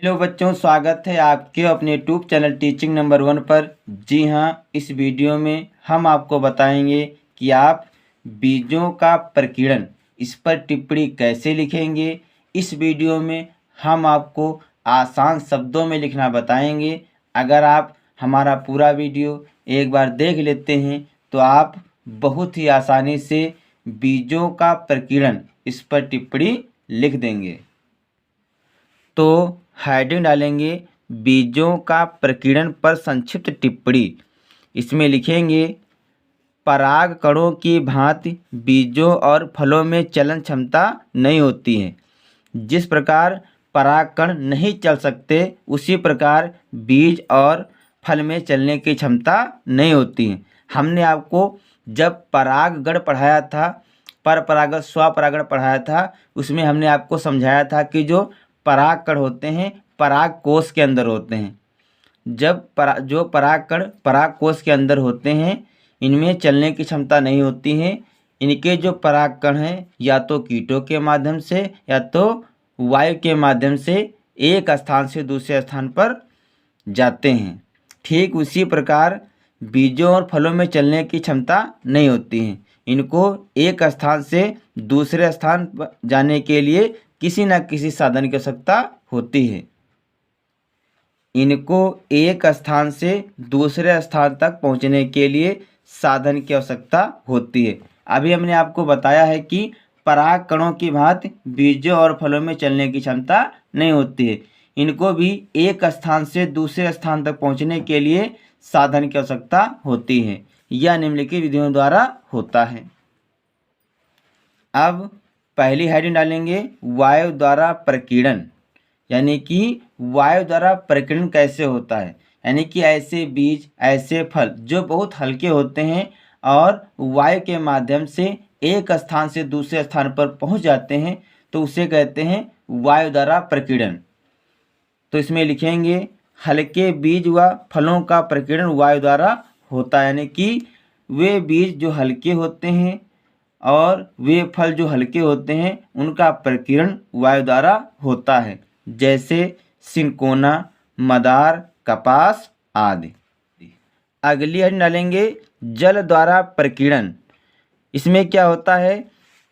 Hello बच्चों, स्वागत है आपके अपने यूट्यूब चैनल टीचिंग नंबर 1 पर। जी हाँ, इस वीडियो में हम आपको बताएंगे कि आप बीजों का प्रकीर्णन इस पर टिप्पणी कैसे लिखेंगे। इस वीडियो में हम आपको आसान शब्दों में लिखना बताएंगे। अगर आप हमारा पूरा वीडियो एक बार देख लेते हैं तो आप बहुत ही आसानी से बीजों का प्रकीर्णन इस पर टिप्पणी लिख देंगे। तो हेडिंग डालेंगे बीजों का प्रकीर्णन पर संक्षिप्त टिप्पणी। इसमें लिखेंगे पराग कणों की भांति बीजों और फलों में चलन क्षमता नहीं होती है। जिस प्रकार परागकण नहीं चल सकते उसी प्रकार बीज और फल में चलने की क्षमता नहीं होती है। हमने आपको जब परागण पढ़ाया था, पर परागण स्वपरागण पढ़ाया था, उसमें हमने आपको समझाया था कि जो परागकण होते हैं पराग कोश के अंदर होते हैं। जब जो परागकण पराग कोश के अंदर होते हैं इनमें चलने की क्षमता नहीं होती है। इनके जो परागकण हैं या तो कीटों के माध्यम से या तो वायु के माध्यम से एक स्थान से दूसरे स्थान पर जाते हैं। ठीक उसी प्रकार बीजों और फलों में चलने की क्षमता नहीं होती है। इनको एक स्थान से दूसरे स्थान पर जाने के लिए किसी न किसी साधन की आवश्यकता होती है। इनको एक स्थान से दूसरे स्थान तक पहुंचने के लिए साधन की आवश्यकता होती है। अभी हमने आपको बताया है कि पराग कणों की भांति बीजों और फलों में चलने की क्षमता नहीं होती है। इनको भी एक स्थान से दूसरे स्थान तक पहुंचने के लिए साधन की आवश्यकता होती है। यह निम्नलिखित विधियों द्वारा होता है। अब पहली हेडिंग डालेंगे वायु द्वारा प्रकीर्णन, यानी कि वायु द्वारा प्रकीर्णन कैसे होता है। यानी कि ऐसे बीज ऐसे फल जो बहुत हल्के होते हैं और वायु के माध्यम से एक स्थान से दूसरे स्थान पर पहुंच जाते हैं तो उसे कहते हैं वायु द्वारा प्रकीर्णन। तो इसमें लिखेंगे हल्के बीज व फलों का प्रकीर्णन वायु द्वारा होता है। यानी कि वे बीज जो हल्के होते हैं और वे फल जो हल्के होते हैं उनका प्रकीर्णन वायु द्वारा होता है, जैसे सिंकोना, मदार, कपास आदि। अगली हेडिंग डालेंगे जल द्वारा प्रकीर्णन। इसमें क्या होता है,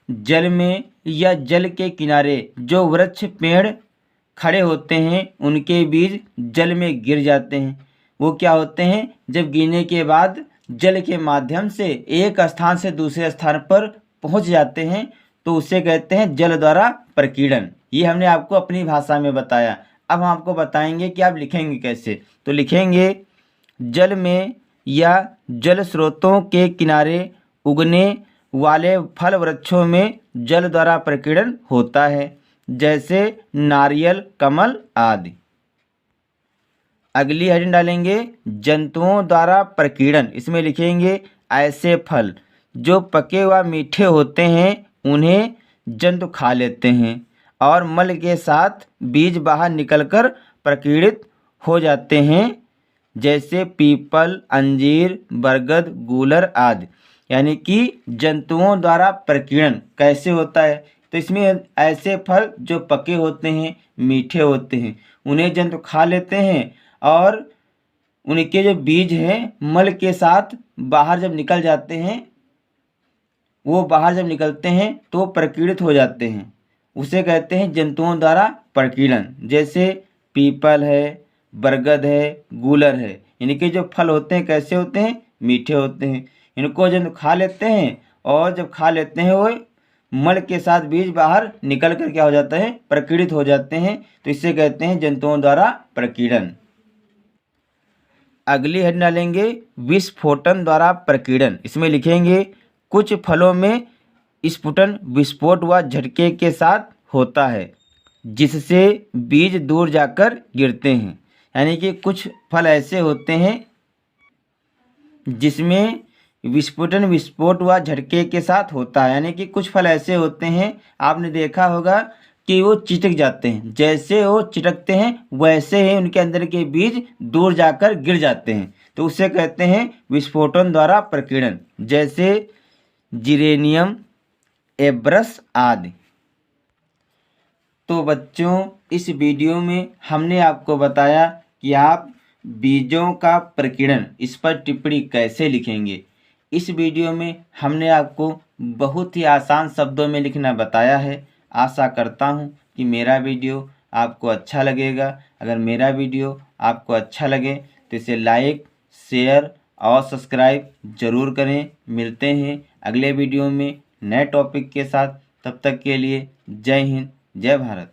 जल में या जल के किनारे जो वृक्ष पेड़ खड़े होते हैं उनके बीज जल में गिर जाते हैं। वो क्या होते हैं, जब गिरने के बाद जल के माध्यम से एक स्थान से दूसरे स्थान पर पहुंच जाते हैं तो उसे कहते हैं जल द्वारा प्रकीर्णन। ये हमने आपको अपनी भाषा में बताया। अब हम आपको बताएंगे कि आप लिखेंगे कैसे। तो लिखेंगे जल में या जल स्रोतों के किनारे उगने वाले फल वृक्षों में जल द्वारा प्रकीर्णन होता है, जैसे नारियल, कमल आदि। अगली हेडिंग डालेंगे जंतुओं द्वारा प्रकीर्णन। इसमें लिखेंगे ऐसे फल जो पके व मीठे होते हैं उन्हें जंतु खा लेते हैं और मल के साथ बीज बाहर निकलकर प्रकीर्णित हो जाते हैं, जैसे पीपल, अंजीर, बरगद, गूलर आदि। यानी कि जंतुओं द्वारा प्रकीर्णन कैसे होता है, तो इसमें ऐसे फल जो पके होते हैं, मीठे होते हैं, उन्हें जंतु खा लेते हैं और उनके जो बीज हैं मल के साथ बाहर जब निकल जाते हैं, वो बाहर जब निकलते हैं तो प्रकीर्णित हो जाते हैं। उसे कहते हैं जंतुओं द्वारा प्रकीर्णन, जैसे पीपल है, बरगद है, गूलर है। इनके जो फल होते हैं कैसे होते हैं, मीठे होते हैं। इनको जंतु खा लेते हैं और जब खा लेते हैं वो मल के साथ बीज बाहर निकल कर क्या हो जाता है, प्रकीर्णित हो जाते हैं। तो इसे कहते हैं जंतुओं द्वारा प्रकीर्णन। अगली हेड डालेंगे विस्फोटन द्वारा प्रकीर्णन। इसमें लिखेंगे कुछ फलों में स्फुटन विस्फोट व झटके के साथ होता है, जिससे बीज दूर जाकर गिरते हैं। यानी कि कुछ फल ऐसे होते हैं जिसमें विस्फोटन विस्फोट व झटके के साथ होता है। यानी कि कुछ फल ऐसे होते हैं, आपने देखा होगा कि वो चिटक जाते हैं, जैसे वो चिटकते हैं वैसे ही उनके अंदर के बीज दूर जाकर गिर जाते हैं। तो उसे कहते हैं विस्फोटन द्वारा प्रकीर्णन, जैसे जिरेनियम, एब्रस आदि। तो बच्चों, इस वीडियो में हमने आपको बताया कि आप बीजों का प्रकीर्णन इस पर टिप्पणी कैसे लिखेंगे। इस वीडियो में हमने आपको बहुत ही आसान शब्दों में लिखना बताया है। आशा करता हूँ कि मेरा वीडियो आपको अच्छा लगेगा। अगर मेरा वीडियो आपको अच्छा लगे तो इसे लाइक, शेयर और सब्सक्राइब ज़रूर करें। मिलते हैं अगले वीडियो में नए टॉपिक के साथ। तब तक के लिए जय हिंद, जय भारत।